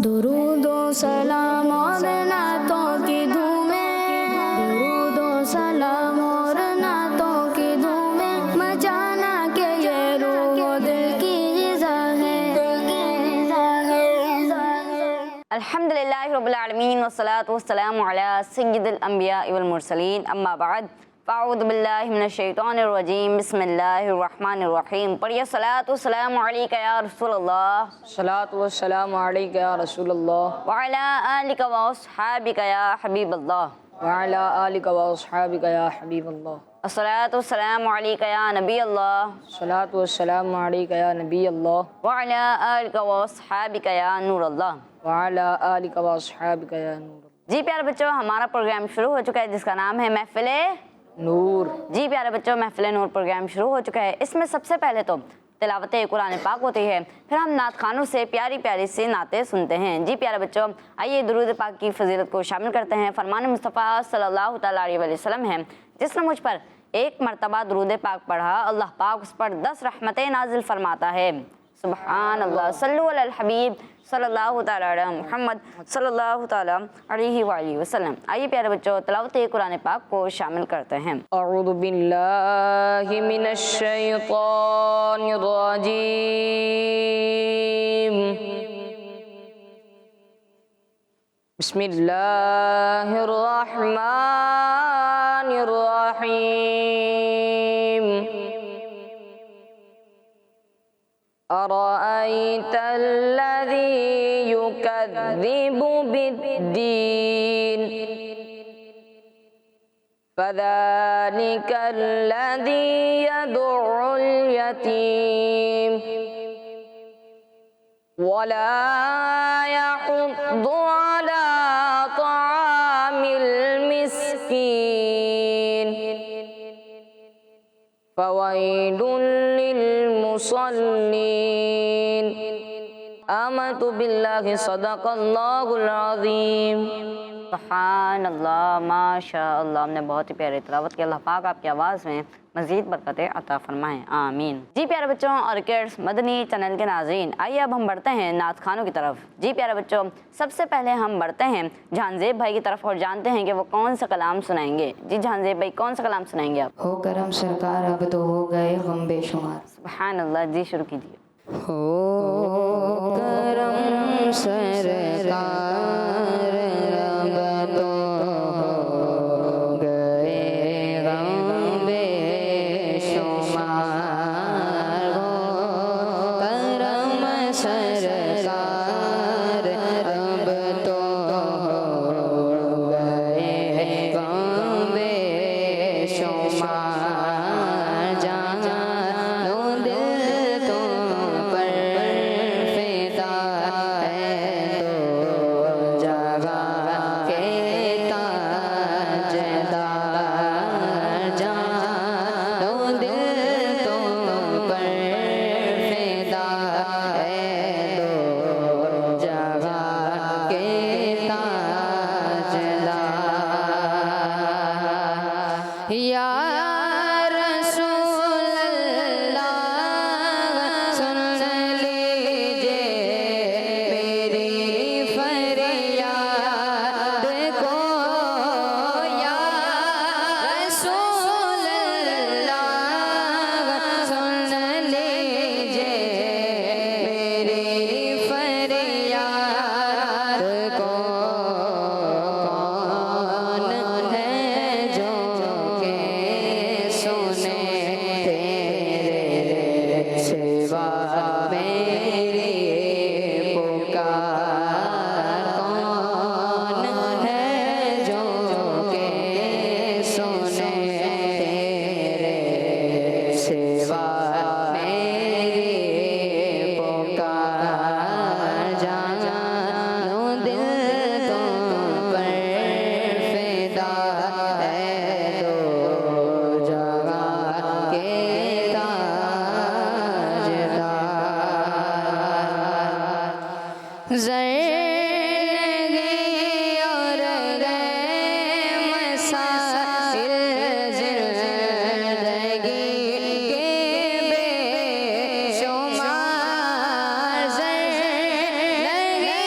दुरूदो सलाम और नातों की धूमें, दुरूदो सलाम और नातों की धूमें, मचाना के ये रूह दिल की ग़िज़ा है। अल्हम्दुलिल्लाहि रब्बिल आलमीन वस्सलातु वस्सलामु अला सय्यिदिल अंबिया वल मुरसलीन अम्मा बाद फ़अऊज़ु बिल्लाहि मिनश शैतानिर रजीम बिस्मिल्लाहिर रहमानिर रहीम। पढ़िए सलातु वस्सलामु अलैका या रसूलल्लाह, सलातु वस्सलामु अलैका या रसूलल्लाह व अला आलिका व अस्हाबिका या हबीबल्लाह, व अला आलिका व अस्हाबिका या हबीबल्लाह। अस्सलातु वस्सलामु अलैका या नबी अल्लाह, सलातु वस्सलामु अलैका या नबी अल्लाह व अला आलिका व अस्हाबिका या नूर अल्लाह। व अला आलिका व अस्हाबिका या नूर जी प्यारे बच्चों, हमारा प्रोग्राम शुरू हो चुका है जिसका नाम है महफिले नूर। जी प्यारे बच्चों, महफिल नूर प्रोग्राम शुरू हो चुका है। इसमें सबसे पहले तो तिलावत कुरान पाक होती है, फिर हम नात खानों से प्यारी प्यारी सी नातें सुनते हैं। जी प्यारे बच्चों, आइए दुरूद पाक की फजीलत को शामिल करते हैं। फरमान मुस्तफ़ा सल्लल्लाहु तआला अलैहि वसल्लम है, जिसने मुझ पर एक मरतबा दुरूद पाक पढ़ा, अल्लाह पाक उस पर 10 रहमतें नाजिल फरमाता है। सुबहान अल्लाह, सल्लु अलल हबीब सल्लल्लाहु तआला अला मुहम्मद सल्लल्लाहु तआला अलैहि वसल्लम। आइए प्यारे बच्चों, तिलावत कुरान पाक को शामिल करते हैं। अऊज़ु बिल्लाहि मिनश शैतानिर रजीम। बिस्मिल्लाहिर रहमानिर रहीम। अरअयतल्लज़ी युकज़्ज़िबु बिद्दीन फ़ज़ालिकल्लज़ी यदउल यतीम वला यहुद्दु अला तआमिल मिस्कीन फ़वैलुल लिलमुसल्लीन। आमन्तु बिल्लाहि सदक़ल्लाहुल अज़ीम। सुभान अल्लाह, माशा अल्लाह। हमने बहुत ही प्यारी तिलावत की। अल्लाह पाक आपकी आवाज़ में मज़ीद बरकतें अता फरमाएँ, आमीन। जी प्यारे बच्चों और किड्स मदनी चैनल के नाज़रीन, आइए अब हम बढ़ते हैं नात खानों की तरफ। जी प्यारे बच्चों, सबसे पहले हम बढ़ते हैं जहांज़ेब भाई की तरफ और जानते हैं कि वो कौन सा कलाम सुनाएंगे। जी जहांज़ेब भाई, कौन सा कलाम सुनाएंगे आप? हो करम सरकार अब तो हो गए गम बेशुमार। सुभान अल्लाह, जी शुरू कीजिए। हो करम सरकार अब तो हो गए गम बेशुमार। हो करम सरकार अब तो हो गए गम बेशुमार। जानो दिल तुम पर फिदा है तो जगा के ताजदार। जानो दिल तुम पर फिदा है तो जगा के ताजदार। या रसूल अल्लाह सुन लीजिए मेरी फरियाद को। या रसूल अल्लाह सुन लीजिए मेरी फरियाद को। कौन है जो के सुने तेरे सिवा मेरी पुकार। कौन है जो के सुने तेरे सिवा मेरी पुकार। जानो दिल तुम पर फिदा है तो जगा के ताजदार। ज़िंदगी और गए मसाइल ज़िंदगी के बेशुमार। ज़िंदगी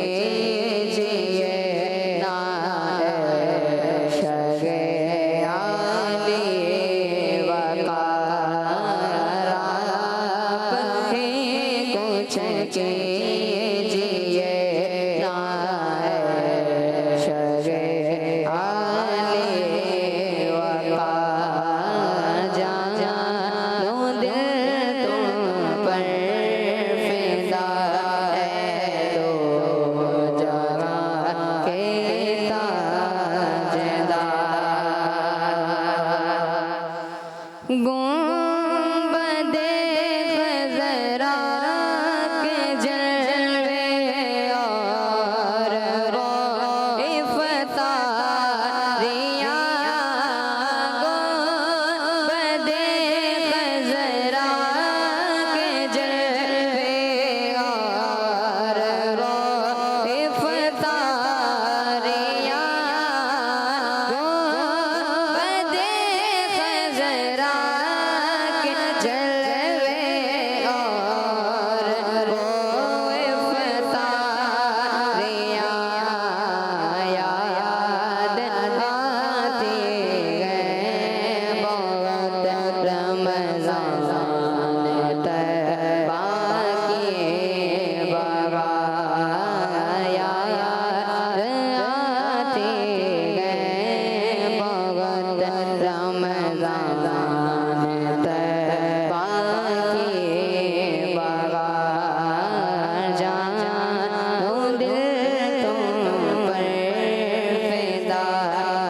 कीजिए ना शगे आली वकार आप ही कुछ कीजिए ना शगे आली वकार जानो दिल तुम पर फिदा है दो जहां के ताजदार गुंबदे खज़रा के जलवे और इफ़्तारियाँ गुंबदे खज़रा के जलवे और इफ़्तारियाँ गुंबदे खज़रा के जलवे और इफ़्तारियाँ याद आती है बहुत रमज़ान तबा की बगाया याद आती है बहुत रमज़ान तबा की बगाया जानो दिल तुम पर फिदा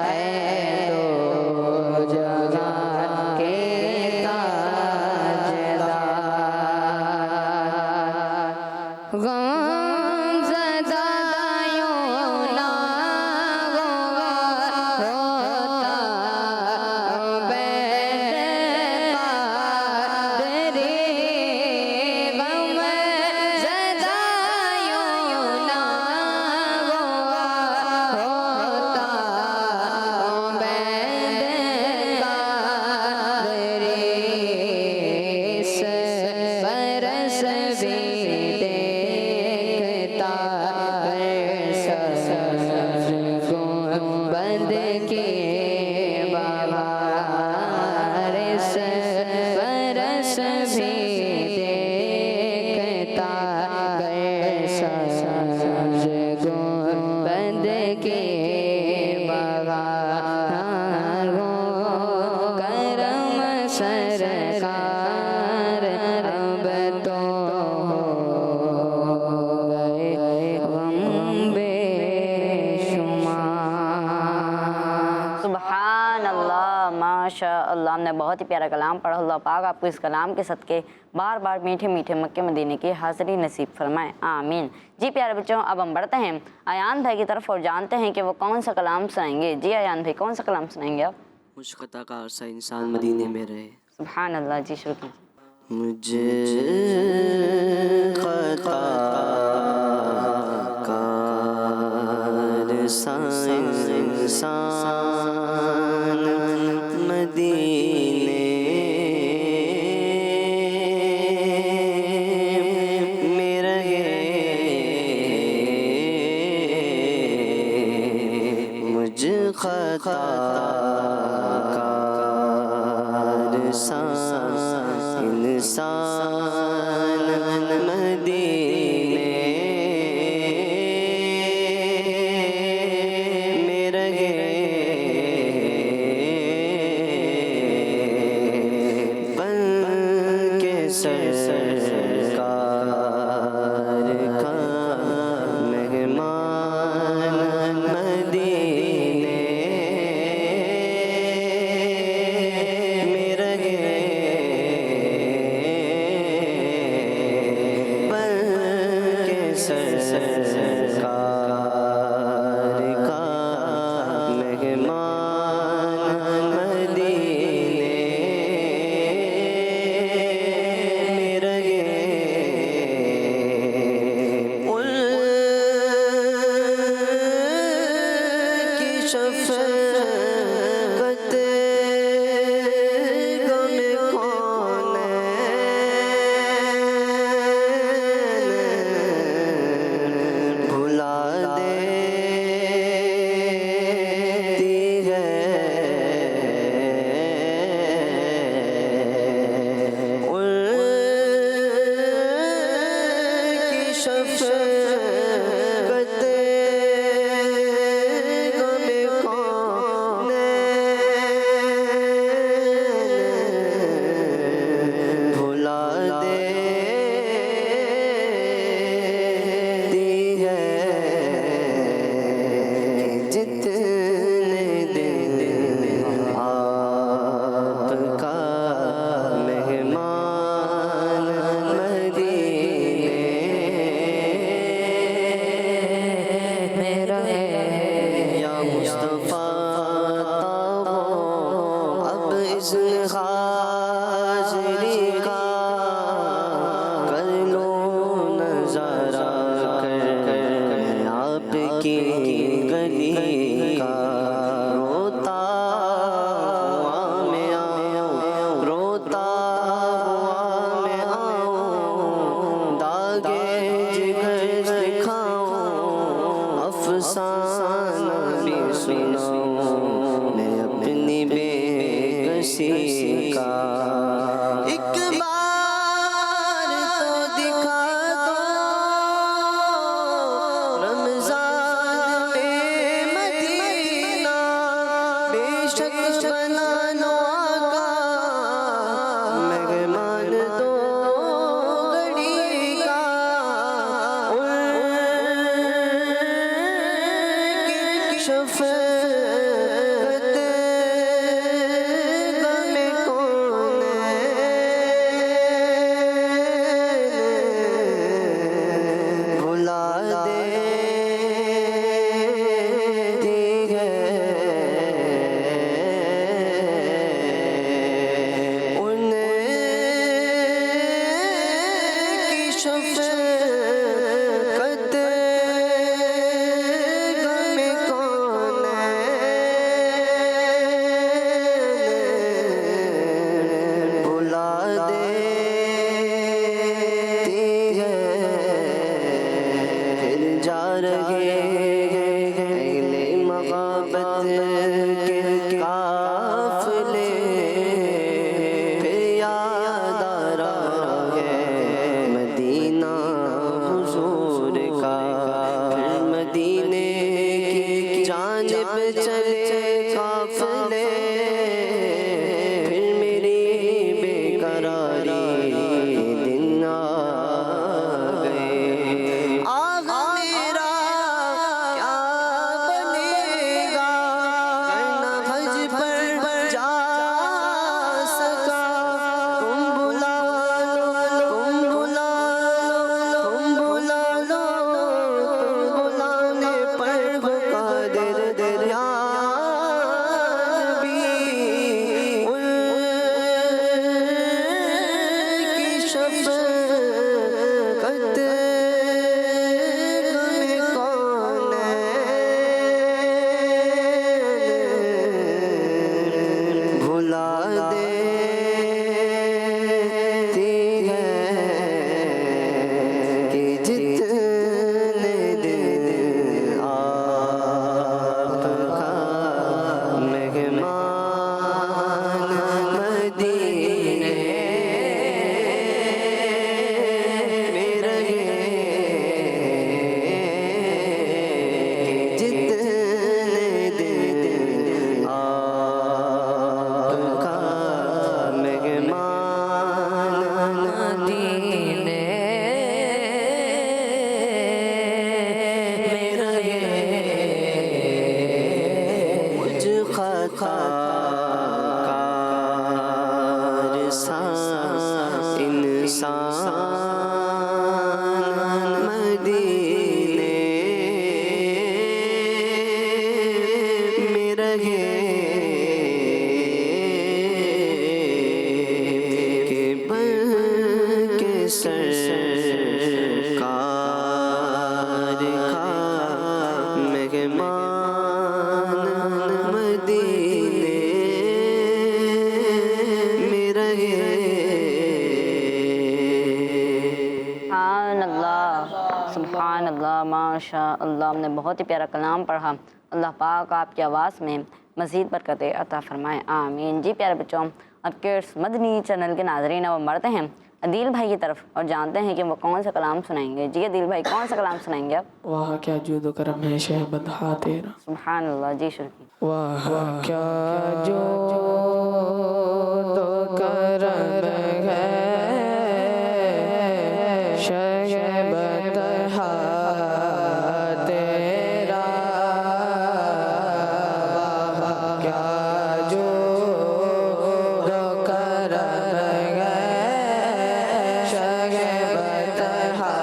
है दो जहां के ताजदार गमज़दायों ना होता बेदरी गमज़दायों ना होता बेदरी बरस भी देखता बंद के बहार बरस भी देखता बंद के बहार करम सरकार अब तो हो गए गम बेशुमार। सुबहान अल्लाह माशा अल्लाह। हमने बहुत ही प्यारा कलाम पढ़ा। अल्लाह पाक आपको इस कलाम के सदके बार बार मीठे मीठे मक्के मदीने की हाज़िरी नसीब फरमाएं, आमीन। जी प्यारे बच्चों, अब हम बढ़ते हैं अयान भाई की तरफ और जानते हैं कि वो कौन सा कलाम सुनाएंगे। जी अयान भाई, कौन सा कलाम सुनाएंगे आप? मुझ खता का अरसा इंसान मदीने में रहे। सुबहान अल्लाह। जी शुरू कीजिए। मुझे खता का अरसा इंसान मदीने में रहे। मुझ खता का अरसा इंसान मदीने में रहे। बन के सरकार का मेहमान मदीने में रहे। बन के सरकार का मेहमान मदीने में रहे। उनकी शफ़क़त गम कौन भुला की गली का रोता हुआ मैं आऊं, रोता हुआ मैं आऊं, दागे जिगर दिखाऊं, अफसाना भी सुनाऊं मैं अपनी बेकसी का। एक बार तो दिखा दो रमजान में मदीना, बेशक बना लो आका मेहमान दो घड़ी का। उनकी शफ़क़त गम कौन भुला देती है, उनकी शफ़क़त गम कौन भुला देती है। फिर जा रहे अहले मग़ाबत के काफ़िले, फिर याद आ रहा है मदीना हुज़ूर का। फिर मदीने की जानिब चले काफ़िले, फिर मेरी बेकरारी दिन आ गए। आगा मेरा क्या बनेगा, करना हज पर जा सका। तुम बुला लो, तुम बुला लो, तुम बुला लो, तुम बुलाने पर वो कादिर या नबी। उनकी शफ़क़त गम कौन भुला देती है कि जितने दिन आपका मेहमान मदीने में रहे, जितने दिन आपका मेहमान मदीने में रहे। मुझ ख़ताकार सा इंसान मदीने में रहे, के बन के सरकार का मेहमान मदीने में रहे। सुभान अल्लाह, माशा अल्लाह। हमने बहुत ही प्यारा कलाम पढ़ा। अल्लाह पाक आपकी आवाज़ में मज़ीद बरकतें अता फ़रमाए, आमीन। जी प्यारे बच्चों, अब किड्स मदनी चैनल के नाज़रीन वो मरते हैं अदील भाई की तरफ और जानते हैं कि वो कौन सा कलाम सुनाएंगे। जी अदील भाई, कौन सा कलाम सुनाएंगे आप? वाह क्या जूद करम है शहबदहा तेरा। सुभान अल्लाह, जी शुरू की। वाह क्या जूद करम है शहबदहा तेरा। वाह क्या जूद करम है शहबदहा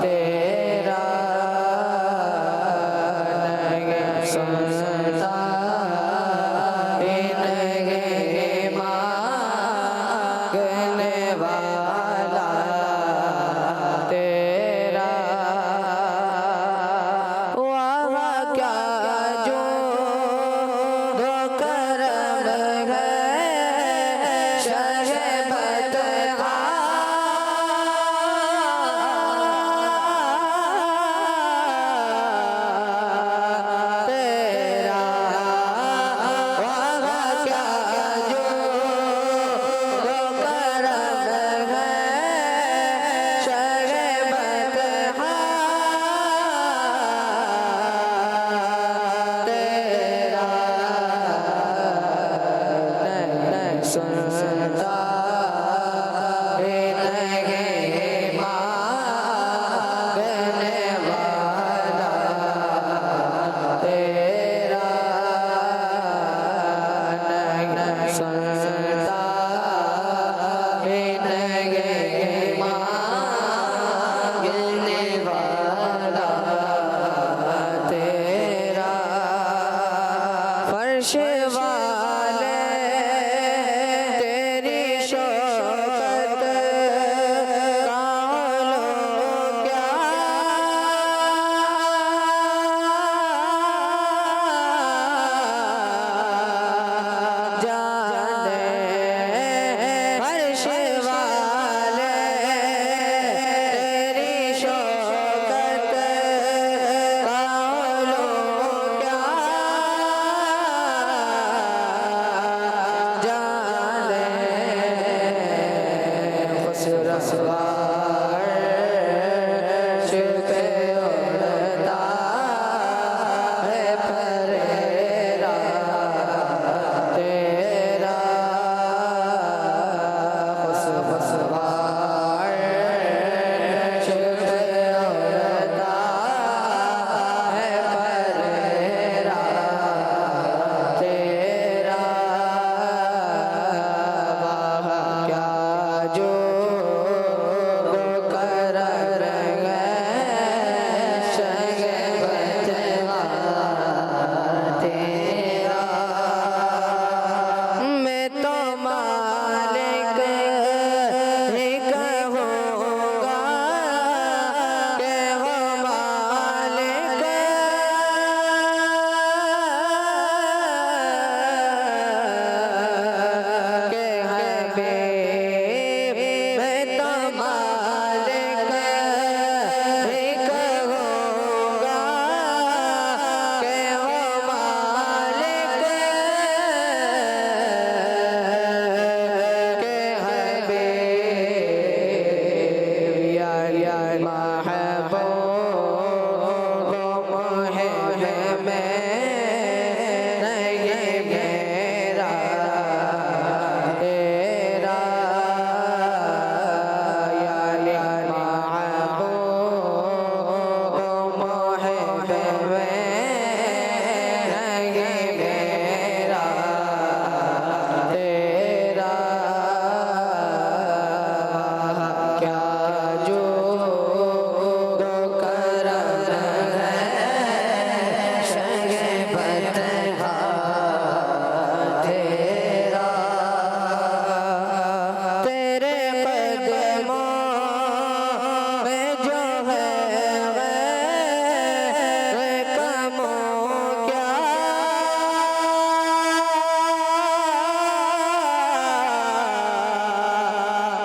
तेरा। सुनता मांगने वाला तेरा। फर्श वाले तेरी शौकत कालो क्या जाने फर्श वाले तेरी शौकत कालो क्या जाने खुसरसवार पे उड़ता है फरेरा तेरा खुसरसवार पे उड़ता है फरेरा तेरा वाह क्या जो कर गए शगबत तेरा मैं तो मालिक ही कहूँगा कि वो मालिक के हबीब मैं तो मालिक ही कहूँगा कि वो मालिक के हबीब या महबूब मुहिब में नहीं मेरा तेरा या महबूब मुहिब में नहीं मेरा तेरा क्या जो कर है शगबत तेरा तेरे कदमों में जो है वह कमों क्या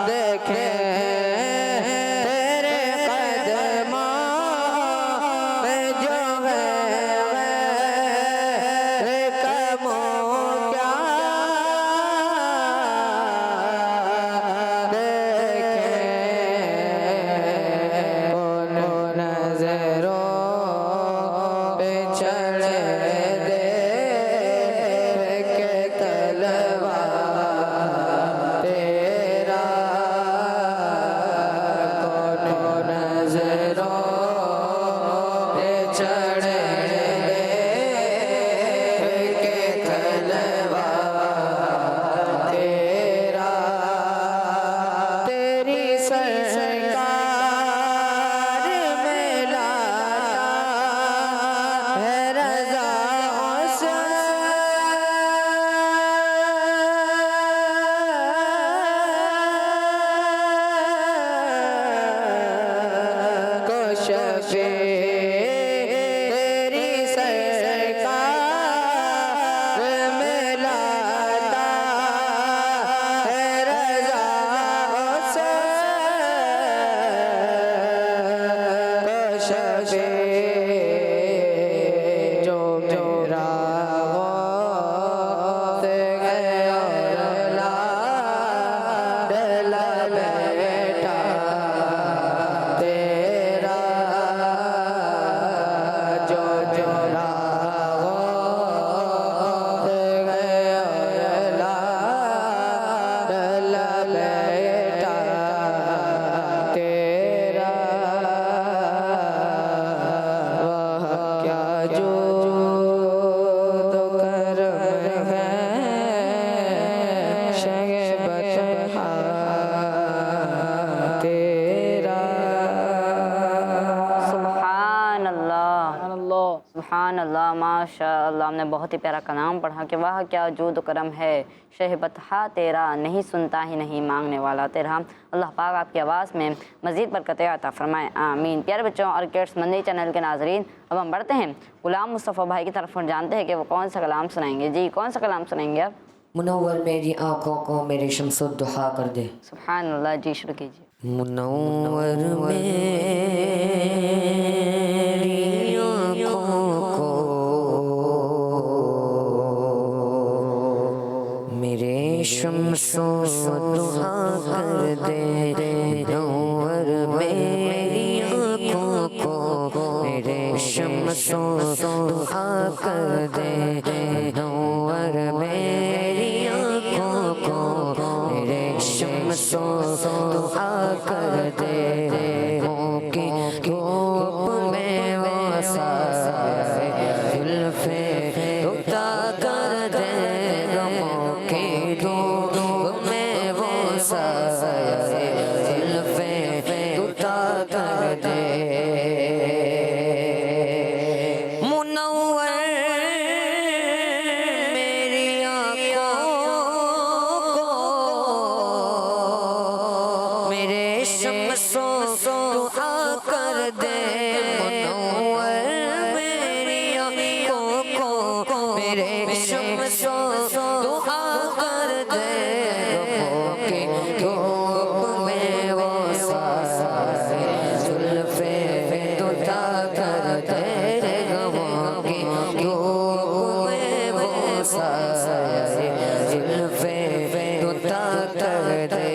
देखे तेरे कदमों में जो है वह कमों क्या देखे उन नजरों पे चढ़ दे के तलवा तेरा कौन नजरों पे चढ़ दे के तलवा तेरा तेरी सरकार में लाता है रज़ा को शफे तेरी सरकार में लाता है रज़ा को शफे जो मेरा से गया ला दिला बेटा तेरा जो मेरा से गया ला दिला बेटा तेरा वह क्या जो तो करम है शगबत तेरा सुभान अल्लाह सुभान अल्लाह, माशा अल्लाह। हमने बहुत ही प्यारा कलाम पढ़ा कि वाह क्या जूद करम है, शहबतहा तेरा, नहीं सुनता ही नहीं मांगने वाला तेरा। अल्लाह पाक आपकी आवाज़ में मज़ीद बरकतें अता फरमाए, आमीन। प्यारे बच्चों और किड्स मंदी चैनल के नाजरीन, अब हम बढ़ते हैं गुलाम मुस्तफ़ा भाई की तरफ और जानते हैं कि वो कौन सा कलाम सुनाएंगे। जी, कौन सा कलाम सुनाएंगे आप? मुनव्वर मेरी आँखों को मेरी शम्सुद दुहा कर दे। सुभान अल्लाह, जी शुरू कीजिए। मुनव्वर मेरी आँखों को मेरे शम्सुद दुहा कर दे। मुनव्वर मेरी आँखों को मेरे शम्सुद दुहा कर दे। मुनव्वर मेरी आँखों को मेरे शम्सुद दुहा कर दे। की धूप में वो साए जुल्फ़े उठा कर दे। गमों की धूप में वो साए जुल्फ़े उठा कर दे। मुनव्वर मेरी आँखों को मेरे शम्सुद दुहा कर दे। मुनव्वर मेरी आँखों को मेरे शम्सुद दुहा कर दे। गमों की धूप में वो साए जुल्फ़े उठा कर दे। गमों की धूप में वो साए जुल्फ़े उठा कर दे।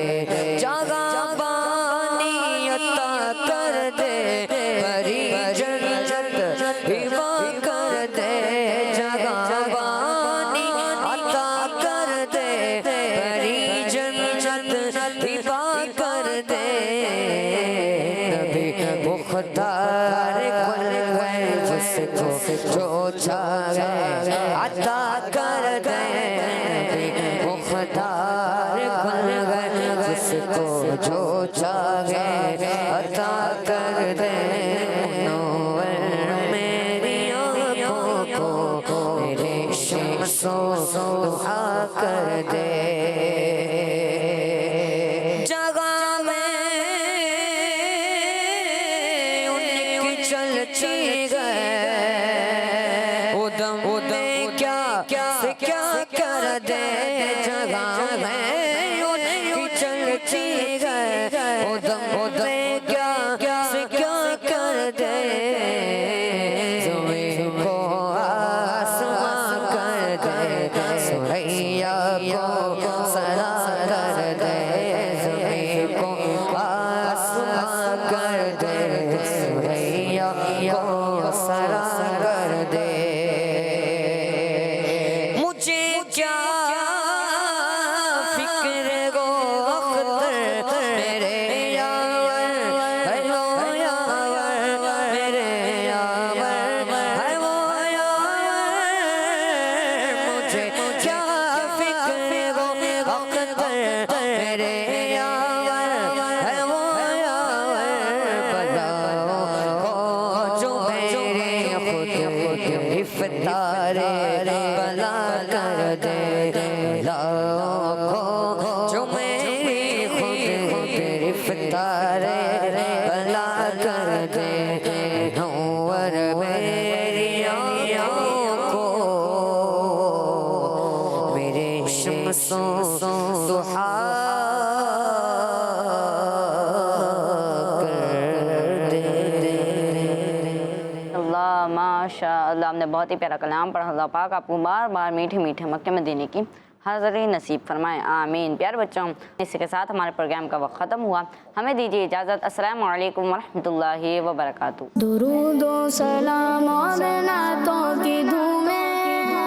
जगा पानी अता कर दे, भरी जन्नत हिबा कर दे। जगा पानी अता कर दे, भरी जन्नत हिबा कर दे। नबी मुख्तार कुल है जिसको जो चाहे अता कर दे। नबी मुख्तार कुल है जिसको जो चाहे अता कर दे। मुनव्वर मेरी आँखों को मेरे शम्सुद दुहा कर दे। जगह में उनकी चलती गए, उदम में क्या से क्या कर दे। जगह में उनकी चलती गए, उदम में क्या से क्या कर दे। ज़मीन को आसमां कर दे, सुरैया को सरा कर दे। ज़मीन को आसमां कर दे, सुरैया को सरा कर दे। मुझे क्या फिक्र गो अख्तर मेरे यावर है वो यावर, मेरे यावर है वो यावर। मुझे क्या फिक्र गो अख्तर मेरे यावर है वो यावर। बलाओं को जो मेरे खुद इफ्तारे बला कर दे। बलाओं को जो मेरी खुद इफ्तारे बला कर दे। मुनव्वर मेरी आँखों को मेरे शम्सुद दुहा कर दे। अल्लाह, माशा अल्लाह। हमने बहुत ही प्यारा कलाम पढ़ा। अल्लाह पाक आपको बार बार मीठे मीठे मक्के मदीने की हाज़िरी नसीब फरमाए, आमीन। प्यारे बच्चों, इसी के साथ हमारे प्रोग्राम का वक्त ख़त्म हुआ। हमें दीजिए इजाज़त। अस्सलामु अलैकुम वरहमतुल्लाहि वबरकातुहू। दुरूदो सलाम और नातों की धूमें,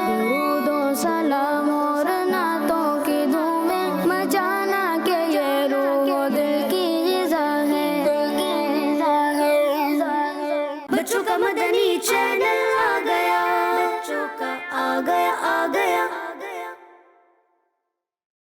दुरूदो सलाम और नातों की धूमें मचाना के ये रूह दिल की ग़िज़ा है। बच्चों का मदनी चैनल आ गया, बच्चों का आ गया